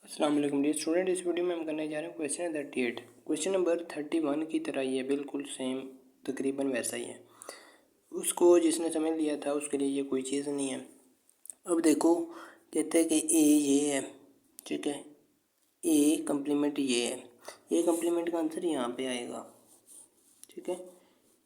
अस्सलाम वालेकुम dear student. इस वीडियो में हम करने जा रहे हैं क्वेश्चन 38। क्वेश्चन नंबर 31 की तरह ही है, बिल्कुल सेम, तकरीबन वैसा ही है। उसको जिसने समझ लिया था उसके लिए ये कोई चीज़ नहीं है। अब देखो, कहते हैं कि ए ये है, ठीक है, ए कम्प्लीमेंट ये है। ए कम्प्लीमेंट का आंसर यहाँ पे आएगा, ठीक है,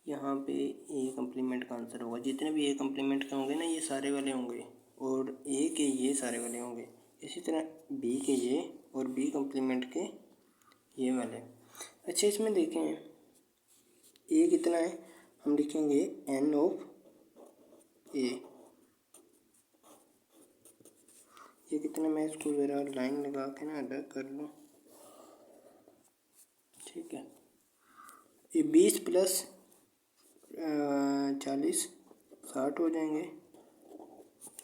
यहाँ पे ए कम्प्लीमेंट का आंसर होगा। जितने भी ए कम्प्लीमेंट के होंगे ना, ये सारे वाले होंगे, और ए के ये सारे वाले होंगे। इसी तरह बी के ये और बी कम्प्लीमेंट के ये वाले। अच्छा, इसमें देखें ए कितना है, हम लिखेंगे एन ऑफ ए। ये कितना, मैं इसको ज़रा लाइन लगा के ना अलग कर लूँ, ठीक है। ये 20 प्लस 40 60 हो जाएंगे,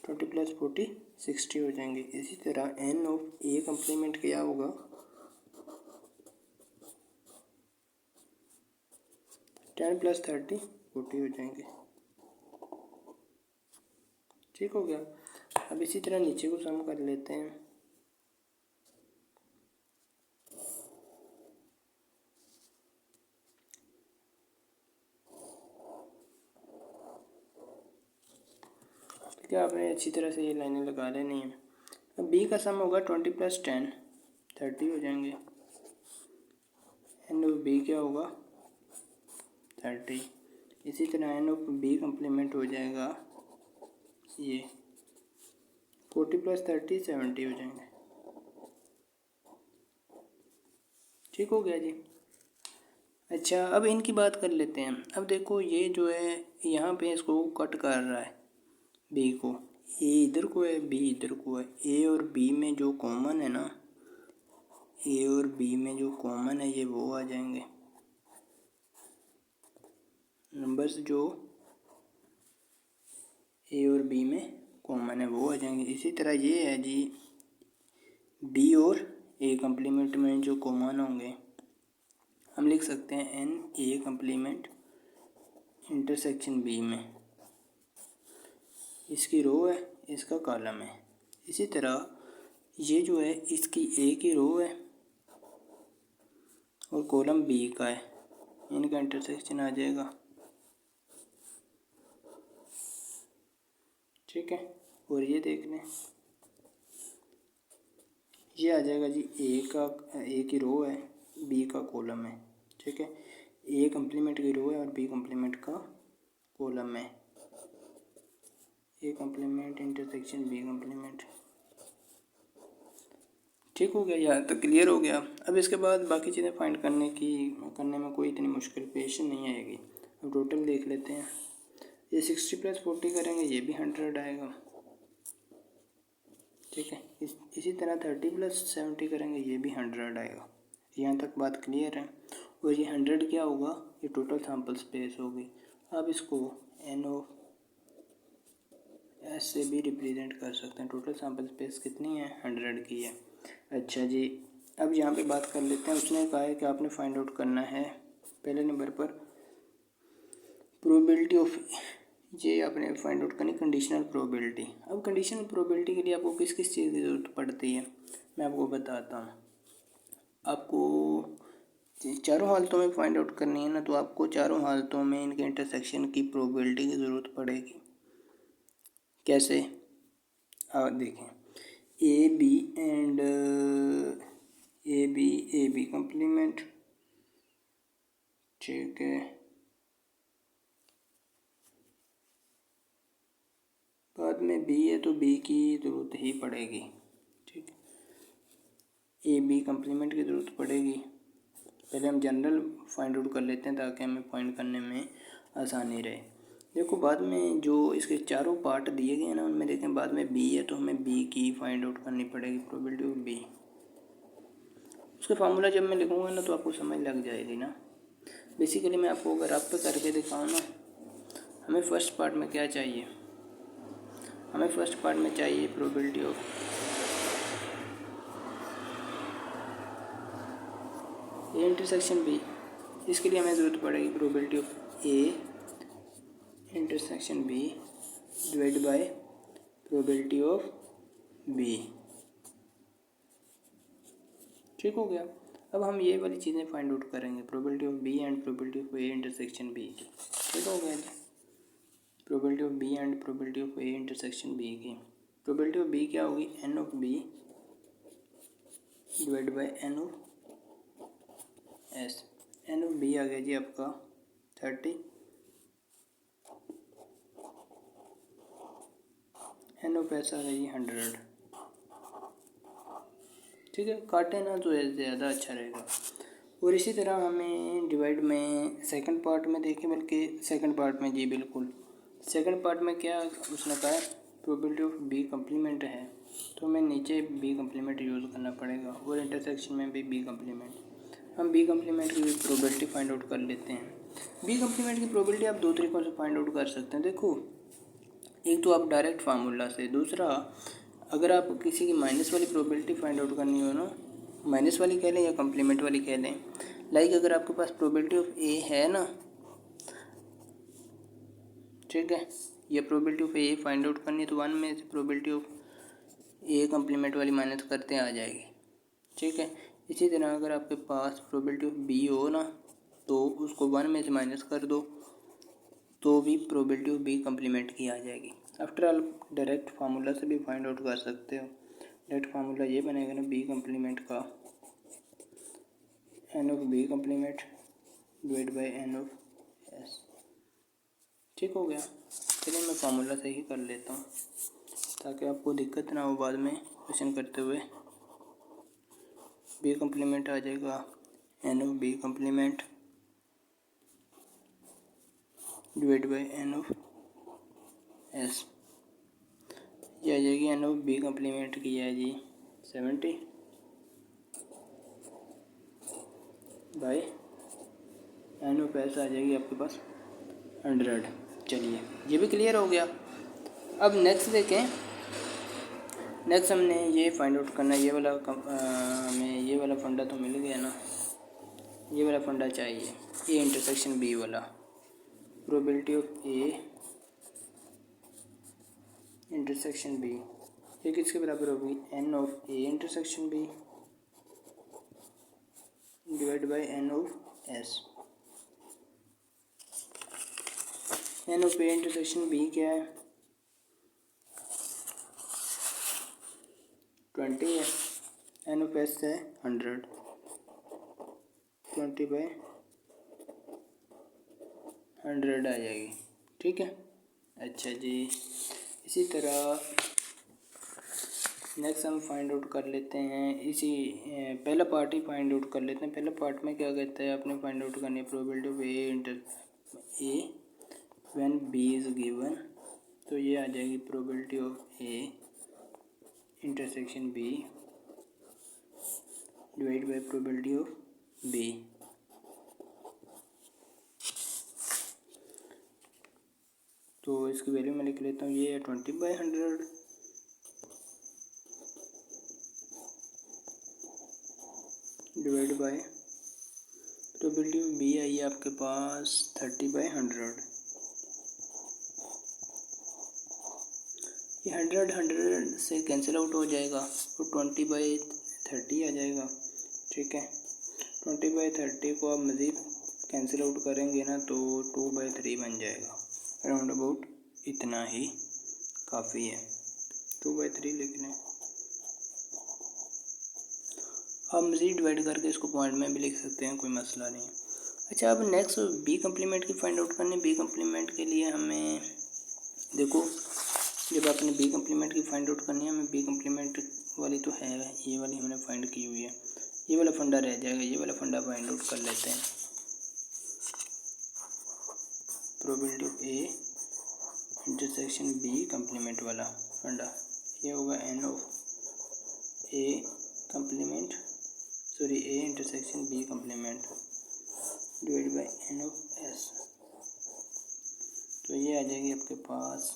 20 प्लस 40 60 हो जाएंगे। इसी तरह एन ऑफ ए कम्प्लीमेंट क्या होगा, 10 प्लस 30 40 हो जाएंगे, ठीक हो गया। अब इसी तरह नीचे को सम कर लेते हैं। ठीक है, आपने अच्छी तरह से ये लाइनें लगा लेनी है। अब बी का सम होगा 20 प्लस 10 30 हो जाएंगे। एन ऑफ बी क्या होगा 30। इसी तरह एन ऑफ बी कम्प्लीमेंट हो जाएगा ये 40 प्लस 30 70 हो जाएंगे, ठीक हो गया जी। अच्छा, अब इनकी बात कर लेते हैं। अब देखो, ये जो है यहाँ पे इसको कट कर रहा है बी को, ए इधर को है, बी इधर को है। ए और बी में जो कॉमन है ना, ए और बी में जो कॉमन है ये वो आ जाएंगे नंबर्स, जो ए और बी में कॉमन है वो आ जाएंगे। इसी तरह ये है जी, बी और ए कम्प्लीमेंट में जो कॉमन होंगे हम लिख सकते हैं N A complement intersection B में। इसकी रो है, इसका कॉलम है। इसी तरह ये जो है इसकी ए की रो है और कॉलम बी का है, इनका इंटरसेक्शन आ जाएगा, ठीक है। और ये देख लें, ये आ जाएगा जी, ए की रो है, बी का कॉलम है, ठीक है। ए कम्प्लीमेंट की रो है और बी कम्प्लीमेंट का कॉलम है। A complement intersection B complement, ठीक हो गया, यहाँ तक क्लियर हो गया। अब इसके बाद बाकी चीज़ें फाइंड करने में कोई इतनी मुश्किल पेश नहीं आएगी। अब टोटल देख लेते हैं। ये 60 प्लस 40 करेंगे, ये भी 100 आएगा, ठीक है। इसी तरह 30 प्लस 70 करेंगे, ये भी 100 आएगा। यहाँ तक बात क्लियर है। और ये 100 क्या होगा, ये टोटल सैम्पल स्पेस होगी। अब इसको एन ऑफ एस से भी रिप्रेजेंट कर सकते हैं। टोटल सैम्पल स्पेस कितनी है, 100 की है। अच्छा जी, अब यहाँ पे बात कर लेते हैं। उसने कहा है कि आपने फाइंड आउट करना है पहले नंबर पर प्रोबेबिलिटी ऑफ, ये आपने फाइंड आउट करनी कंडीशनल प्रोबेबिलिटी। अब कंडीशनल प्रोबेबिलिटी के लिए आपको किस किस चीज़ की ज़रूरत पड़ती है, मैं आपको बताता हूँ। आपको चारों हालतों में फाइंड आउट करनी है ना, तो आपको चारों हालतों में इनके इंटरसेक्शन की प्रोबेबिलिटी की ज़रूरत पड़ेगी। कैसे, देखें, A B and A B complement, ठीक है। बाद में बी है तो बी की ज़रूरत ही पड़ेगी, ठीक है। ए बी कम्प्लीमेंट की ज़रूरत पड़ेगी। पहले हम जनरल फाइंड आउट कर लेते हैं ताकि हमें पॉइंट करने में आसानी रहे। देखो, बाद में जो इसके चारों पार्ट दिए गए हैं ना, उनमें देखें बाद में बी है तो हमें बी की फाइंड आउट करनी पड़ेगी, प्रोबेबिलिटी ऑफ बी। उसका फार्मूला जब मैं लिखूँगा ना तो आपको समझ लग जाएगी ना। बेसिकली मैं आपको अगर आप पे करके दिखाऊँ ना, हमें फर्स्ट पार्ट में क्या चाहिए, हमें फर्स्ट पार्ट में चाहिए probability of A intersection B. इसके लिए हमें ज़रूरत पड़ेगी probability of A intersection B divide by probability of B. ठीक हो गया। अब हम ये वाली चीज़ें फाइंड आउट करेंगे, probability of B and probability of A intersection B की। ठीक हो गया जी, probability of B and probability of A intersection B की। प्रोबेबिलिटी ऑफ बी क्या होगी, N of B divide by N of S. N of B आ गया जी आपका 30, एन ऑफ एस आ गया जी 100। ठीक है, काटे ना तो ज़्यादा अच्छा रहेगा। और इसी तरह हमें डिवाइड में सेकंड पार्ट में देखें, बल्कि सेकंड पार्ट में जी बिल्कुल सेकंड पार्ट में क्या उसने कहा है, प्रोबेबिलिटी ऑफ बी कम्प्लीमेंट है, तो हमें नीचे बी कम्प्लीमेंट यूज़ करना पड़ेगा और इंटरसेक्शन में भी बी कम्प्लीमेंट। हम बी कम्प्लीमेंट की प्रोबेबिलिटी फाइंड आउट कर लेते हैं। बी कम्प्लीमेंट की प्रोबेबिलिटी आप दो तरीक़ों से फाइंड आउट कर सकते हैं। देखो, एक तो आप डायरेक्ट फार्मूला से, दूसरा अगर आप किसी की माइनस वाली प्रोबेबिलिटी फाइंड आउट करनी हो ना, माइनस वाली कह लें या कम्प्लीमेंट वाली कह लें, लाइक अगर आपके पास प्रोबेबिलिटी ऑफ ए है ना, ठीक है, ये probability of A find out करनी है तो वन में से प्रोबेबिलिटी ऑफ ए कम्प्लीमेंट वाली माइनस करते आ जाएगी। ठीक है, इसी तरह अगर आपके पास प्रोबेबिलिटी ऑफ बी हो ना, तो उसको वन में से माइनस कर दो तो भी प्रोबेबिलिटी ऑफ बी कम्प्लीमेंट की आ जाएगी। आफ्टर ऑल डायरेक्ट फार्मूला से भी फाइंड आउट कर सकते हो। डायरेक्ट फार्मूला ये बनेगा ना, बी कम्प्लीमेंट का N of B complement divide by N of S. ठीक हो गया। चलिए मैं फार्मूला से ही कर लेता हूँ ताकि आपको दिक्कत ना हो बाद में क्वेश्चन करते हुए। बी कम्प्लीमेंट आ जाएगा N of B complement divide by N of S. ये आ जाएगी एन ऑफ बी कम्प्लीमेंट की है जी 70 बाई एन ऑफ एस आ जाएगी आपके पास 100। चलिए ये भी क्लियर हो गया। अब नेक्स्ट देखें, नेक्स्ट हमने ये फाइंड आउट करना है, ये वाला हमें ये वाला फंडा तो मिल गया ना, ये वाला फंडा चाहिए, ए इंटरसेक्शन बी वाला। Probability of A intersection B ये किसके बराबर होगी, N of A intersection B divide by N of S. N of A intersection B क्या है, 20 है, एन ऑफ एस है 100, 20 बाई 100 आ जाएगी। ठीक है, अच्छा जी। इसी तरह नेक्स्ट हम फाइंड आउट कर लेते हैं, इसी पहला पार्ट ही फाइंड आउट कर लेते हैं। पहला पार्ट में क्या कहता है, आपने फाइंड आउट करनी है probability of A inter A when B is given, तो ये आ जाएगी probability of A intersection B divide by probability of B. तो इसकी वैल्यू मैं लिख लेता हूँ, ये है 20/100 divide by probability of B आई है आपके पास 30/100। ये 100 से कैंसिल आउट हो जाएगा तो 20/30 आ जाएगा। ठीक है, 20/30 को आप मज़ीद कैंसिल आउट करेंगे ना तो 2/3 बन जाएगा। राउंड अबाउट इतना ही काफ़ी है, 2/3 लिख लें। आप मज़ीद डिवाइड करके इसको पॉइंट में भी लिख सकते हैं, कोई मसला नहीं। अच्छा, अब नेक्स्ट बी कम्प्लीमेंट की फाइंड आउट करनी। बी कम्प्लीमेंट के लिए हमें देखो, जब आपने बी कम्प्लीमेंट की फाइंड आउट करनी है, हमें बी कम्प्लीमेंट वाली तो है, ये वाली हमने फाइंड की हुई है, ये वाला फंडा रह जाएगा, ये वाला फंडा फाइंड आउट कर लेते हैं। Probability of A intersection B complement वाला फंडा, ये होगा n of A complement sorry A intersection B complement divide by N of S. तो ये आ जाएगी आपके पास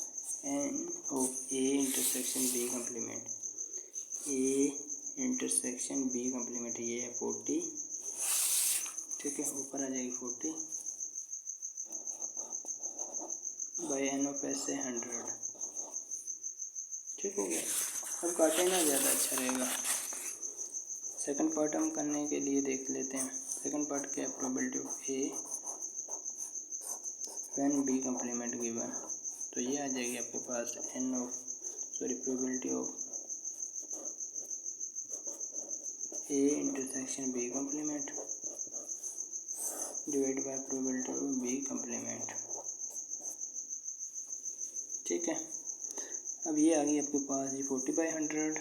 n of A intersection B complement, A intersection B complement, ये है 40। ठीक है, ऊपर आ जाएगी 40 बाई एन ऑफ एस है 100। ठीक हो गया। अब काटे ना, ज़्यादा अच्छा रहेगा। सेकंड पार्ट हम करने के लिए देख लेते हैं। सेकंड पार्ट क्या है, probability of A when B complement given. तो ये आ जाएगी आपके पास probability of A intersection B complement divide by probability of B complement. ठीक है, अब ये आ गई आपके पास ये 40/100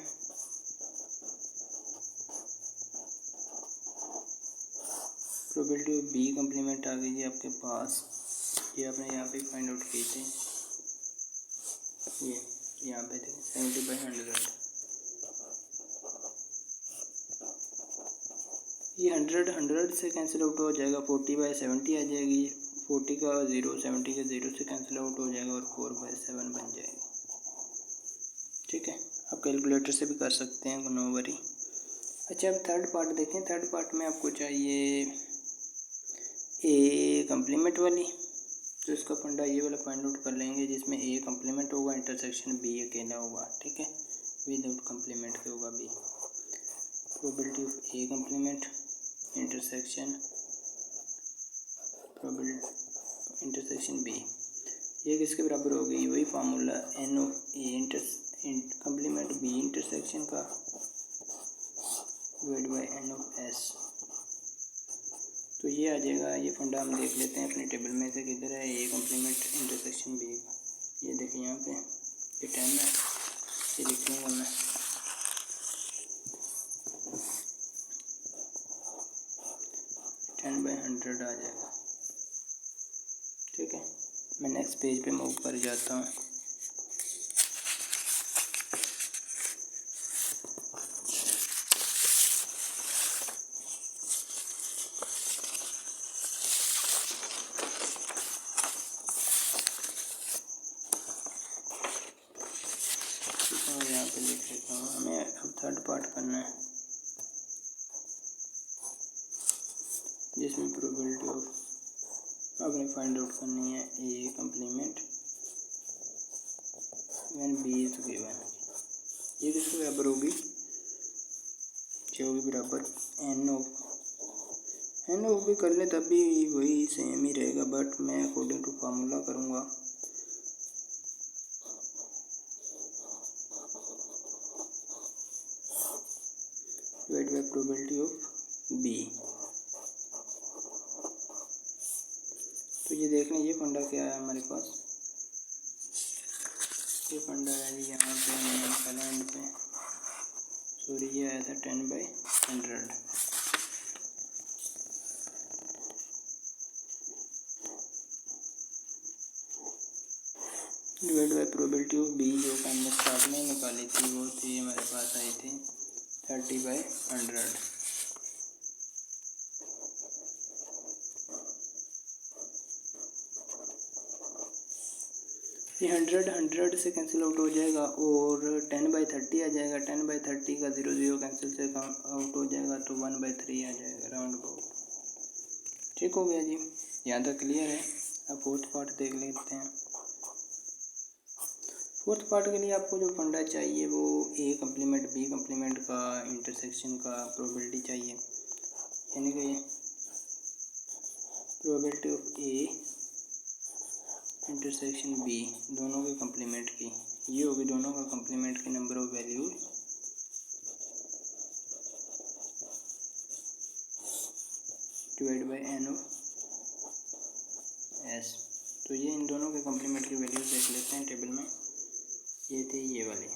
प्रोबेबिलिटी ऑफ बी कम्प्लीमेंट आ गई जी आपके पास। ये आपने यहाँ पे फाइंड आउट किए थे, ये यहाँ पे थे 70/100। ये 100 से कैंसिल आउट हो जाएगा, 40/70 आ जाएगी, 40 का 0 70 का 0 से कैंसिल आउट हो जाएगा और 4/7 बन जाएगी। ठीक है, आप कैलकुलेटर से भी कर सकते हैं, नो वरी। अच्छा, अब थर्ड पार्ट देखें। थर्ड पार्ट में आपको चाहिए ए कम्प्लीमेंट वाली, तो इसका फंडा ये वाला फाइंड आउट कर लेंगे जिसमें ए कम्प्लीमेंट होगा, इंटरसेक्शन बी अकेला होगा। ठीक है, विदाउट कम्प्लीमेंट के होगा B. Probability of A complement intersection probability intersection B, ये किसके बराबर होगी, वही formula n of A complement B intersection का divide by N of S. तो ये आ जाएगा। ये फंडा हम देख लेते हैं अपने टेबल में से, किधर है ए कम्प्लीमेंट इंटरसेक्शन बी का। ये देखिए यहाँ पे ये 10 है, ये लिख लूँगा मैं। टेन बाई 100 आ जाएगा। ठीक है, मैं नेक्स्ट पेज पे मूव कर जाता हूँ। यहाँ पे लिख लेता हूँ, हमें अब थर्ड पार्ट करना है जिसमें प्रोबेबिलिटी ऑफ आपने फाइंड आउट करनी है A complement when B is given. ये किसके बराबर होगी, क्या होगी, बराबर एन ऑफ भी कर ले तब भी वही सेम ही रहेगा, बट मैं अकॉर्डिंग टू फार्मूला करूँगा। Divide by probability of B. तो ये देख लें, ये फंडा क्या है हमारे पास, ये फंडा है जी यहाँ पे मैंने निकाला एंड पे, सॉरी ये आया था 10/100। Divide by probability of B जो कि हमने स्टार्ट में निकाली थी, वो थी हमारे पास आई थी 30/100। ये 100 से कैंसिल आउट हो जाएगा और 10/30 आ जाएगा। 10/30 का 0 0 कैंसिल से आउट हो जाएगा तो 1/3 आ जाएगा राउंड अबाउट। ठीक हो गया जी, यहाँ तक क्लियर है। अब फोर्थ पार्ट देख लेते हैं। फोर्थ पार्ट के लिए आपको जो फंडा चाहिए वो ए कम्प्लीमेंट बी कम्प्लीमेंट का इंटरसेक्शन का प्रोबेबिलिटी चाहिए, यानी कि probability of A intersection B दोनों के कम्प्लीमेंट की, ये होगी दोनों का कम्प्लीमेंट की number of values divide by N of S. तो ये इन दोनों के कम्प्लीमेंट की वैल्यूज देख लेते हैं टेबल में। ये थी ये वाली,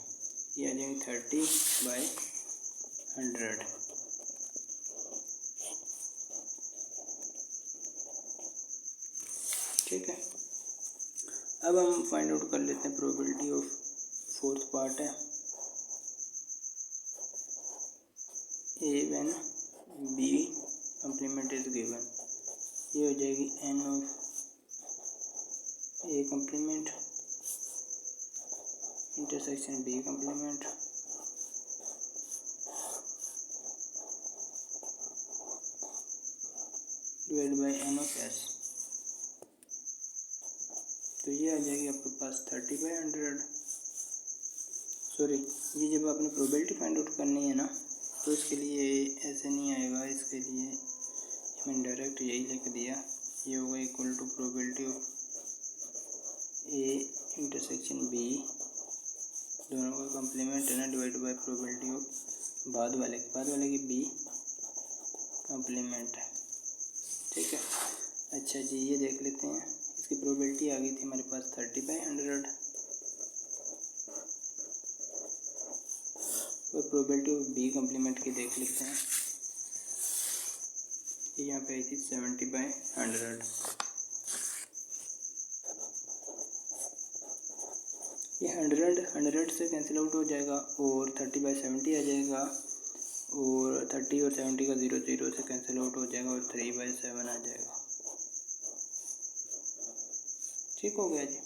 ये आ जाएगी 30/100। ठीक है, अब हम फाइंड आउट कर लेते हैं प्रोबेबिलिटी ऑफ फोर्थ पार्ट है A when B complement is given. ये हो जाएगी N of A complement intersection B complement divide by N of S. तो ये आ जाएगी आपके पास 30/100। सॉरी, ये जब आपने प्रोबेबिलिटी फाइंड आउट करनी है ना, तो इसके लिए ऐसे नहीं आएगा, इसके लिए मैंने डायरेक्ट यही लिख दिया, ये होगा equal to probability of A intersection B, दोनों का कम्प्लीमेंट है ना, डिवाइड बाय प्रोबेबिलिटी ऑफ बाद वाले की बी कम्प्लीमेंट है। ठीक है, अच्छा जी ये देख लेते हैं, इसकी प्रोबेबिलिटी आ गई थी हमारे पास 30/100 और प्रोबेबिलिटी ऑफ बी कम्प्लीमेंट की देख लेते हैं, ये यहाँ पे आई थी 70/100। ये 100 से कैंसिल आउट हो जाएगा और 30/70 आ जाएगा और 30 और 70 का 0 से कैंसिल आउट हो जाएगा और 3/7 आ जाएगा। ठीक हो गया जी।